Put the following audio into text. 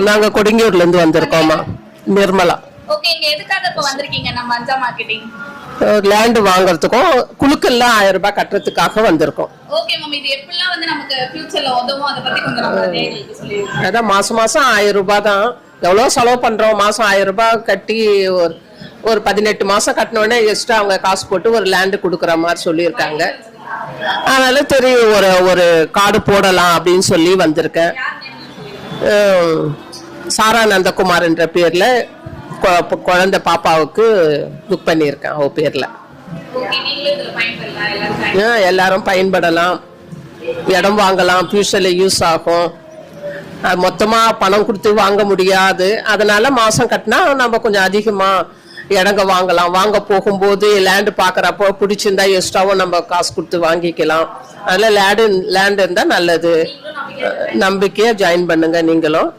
நாங்க கொடுங்கியூர்ல இருந்து வந்திருக்கோமா. நிர்மலா. ஓகே, இங்க எதுக்காக இப்ப வந்திருக்கீங்க நம்ம அஞ்சா மார்க்கெட்டிங்? லேண்ட் வாங்குறதுக்கும் குழுக்கள்ல 1000 ரூபாய் கட்டுறதுக்காக வந்திருக்கோம். ஓகே மேம், இது எப்படிலாம் வந்து நமக்கு ஃபியூச்சர்ல உதவும் அத பத்தி கொஞ்சம் நம்ம நேயர்களுக்கு சொல்லுங்க. அதான் மாசம் 1000 ரூபாய் தான். எவ்வளவு செலவு பண்றோம், மாசம் 1000 ரூபாய் கட்டி ஒரு 18 மாசம் கட்டினோடனே எக்ஸ்ட்ரா அவங்க காசு போட்டு ஒரு லேண்டு கொடுக்குற மாதிரி சொல்லியிருக்காங்க. அதனால சரி ஒரு கார்டு போடலாம் அப்படின்னு சொல்லி வந்திருக்கேன். சாரா நந்தகுமார் என்ற பேர்ல குழந்தை பாப்பாவுக்கு புக் பண்ணியிருக்கேன் அவ பேர்ல. எல்லாரும் பயன்படலாம், இடம் வாங்கலாம், ஃபியூச்சர்ல யூஸ் ஆகும். மொத்தமா பணம் கொடுத்து வாங்க முடியாது, அதனால மாசம் கட்டினா நம்ம கொஞ்சம் அதிகமா இடங்க வாங்கலாம். வாங்க போகும்போது லேண்டு பாக்குறப்போ பிடிச்சிருந்தா எக்ஸ்ட்ராவும் நம்ம காசு கொடுத்து வாங்கிக்கலாம். அதனால லேண்ட் இருந்தா நல்லது. நம்பிக்கையா ஜாயின் பண்ணுங்க நீங்களும்.